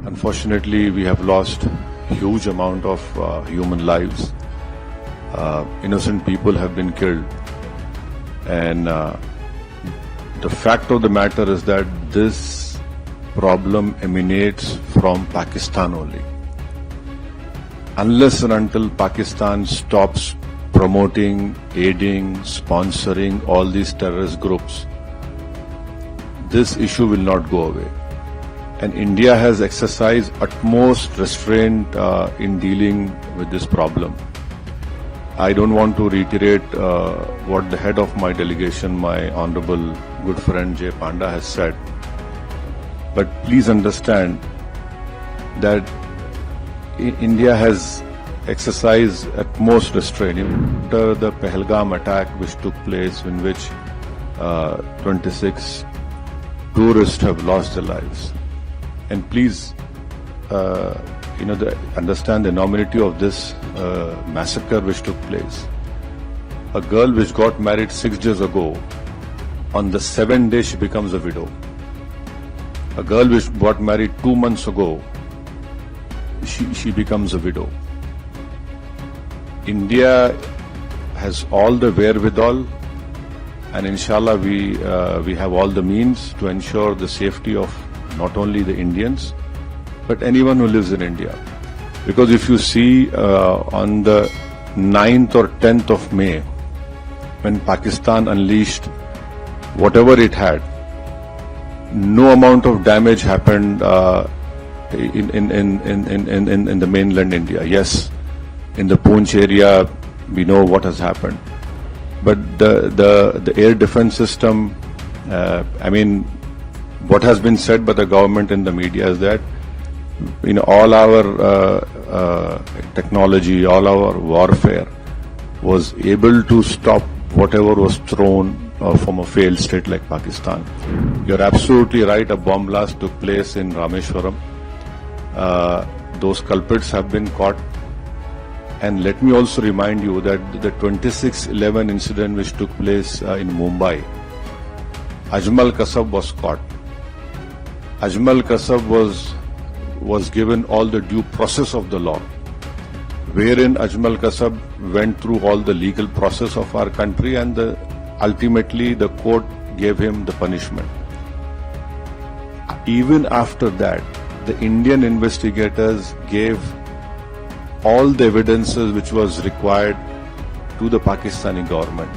Unfortunately, we have lost huge amount of human lives. Innocent people have been killed. And the fact of the matter is that this problem emanates from Pakistan only. Unless and until Pakistan stops promoting, aiding, sponsoring all these terrorist groups, this issue will not go away. And India has exercised utmost restraint in dealing with this problem. I don't want to reiterate what the head of my delegation, my honorable good friend Jay Panda has said. But please understand that India has exercised utmost restraint. After the Pahalgam attack which took place, in which 26 tourists have lost their lives. And please, understand the enormity of this massacre which took place. A girl which got married 6 days ago, on the 7th day she becomes a widow. A girl which got married 2 months ago, she becomes a widow. India has all the wherewithal, and inshallah we have all the means to ensure the safety of not only the Indians, but anyone who lives in India. Because if you see on the 9th or 10th of May, when Pakistan unleashed whatever it had, no amount of damage happened in the mainland India. Yes, in the Poonch area, we know what has happened. But the air defense system, what has been said by the government in the media is that all our technology, all our warfare was able to stop whatever was thrown from a failed state like Pakistan. You're absolutely right, a bomb blast took place in Rameshwaram. Those culprits have been caught. And let me also remind you that the 26/11 incident which took place in Mumbai, Ajmal Kasab was caught. Ajmal Kasab was given all the due process of the law, wherein Ajmal Kasab went through all the legal process of our country, and ultimately the court gave him the punishment. Even after that, the Indian investigators gave all the evidences which was required to the Pakistani government.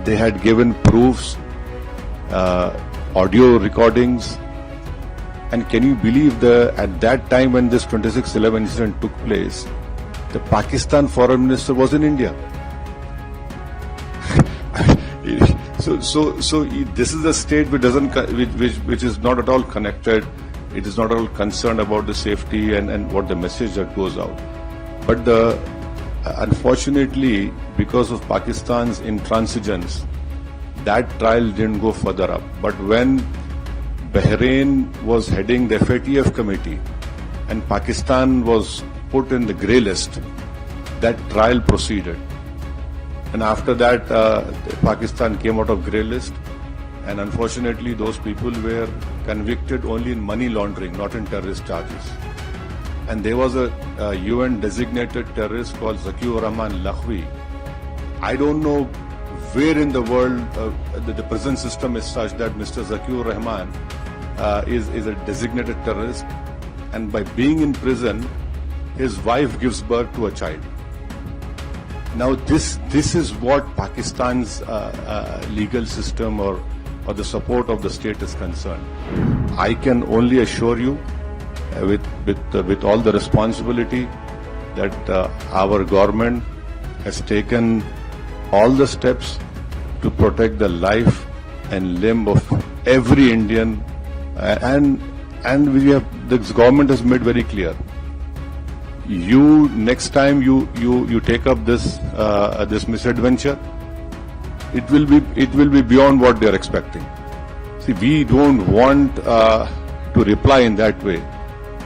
They had given proofs, audio recordings, and can you believe at that time when this 26/11 incident took place, the Pakistan foreign minister was in India. So this is a state which is not at all connected. It is not at all concerned about the safety and what the message that goes out. But unfortunately, because of Pakistan's intransigence, that trial didn't go further up. But when Bahrain was heading the FATF committee and Pakistan was put in the grey list, that trial proceeded. And after that, Pakistan came out of grey list, and unfortunately those people were convicted only in money laundering, not in terrorist charges. And there was a UN designated terrorist called Zakiur Rahman Lakhvi. I don't know where in the world the prison system is such that Mr. Zakiur Rahman is a designated terrorist, and by being in prison, his wife gives birth to a child. Now this is what Pakistan's legal system or the support of the state is concerned. I can only assure you, with all the responsibility, that our government has taken all the steps to protect the life and limb of every Indian, and this government has made very clear. Next time you take up this misadventure, it will be beyond what they are expecting. See, we don't want to reply in that way,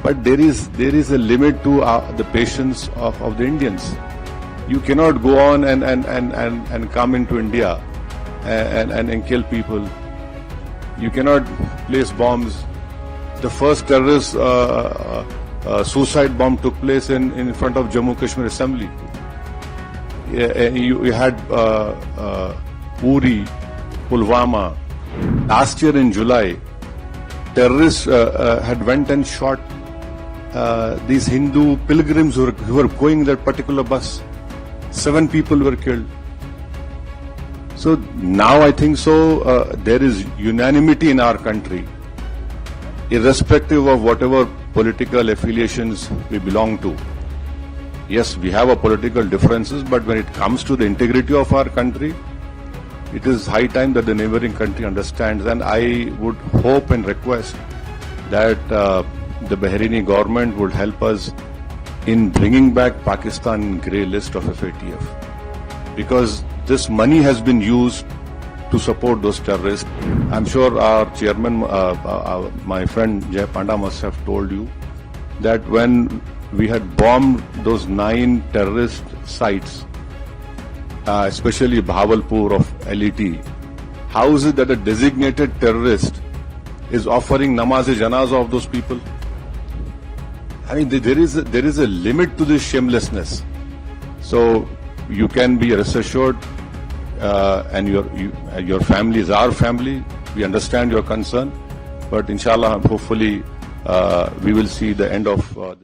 but there is a limit to the patience of the Indians. You cannot go on and come into India and kill people. You cannot place bombs The first terrorist suicide bomb took place in front of Jammu Kashmir Assembly. You had Uri, Pulwama. Last year in July, terrorists had went and shot these Hindu pilgrims who were going in that particular bus. 7 people were killed. So now I think there is unanimity in our country, irrespective of whatever political affiliations we belong to. Yes, we have our political differences, but when it comes to the integrity of our country, it is high time that the neighboring country understands. And I would hope and request that the Bahraini government would help us in bringing back Pakistan grey list of FATF, because this money has been used to support those terrorists. I'm sure our chairman, my friend Jay Panda, must have told you that when we had bombed those 9 terrorist sites, especially Bahawalpur of LET, how is it that a designated terrorist is offering namaz-e-janazah of those people? I mean, there is a limit to this shamelessness. So you can be rest assured, and your family is our family. We understand your concern, but inshallah, hopefully, we will see the end of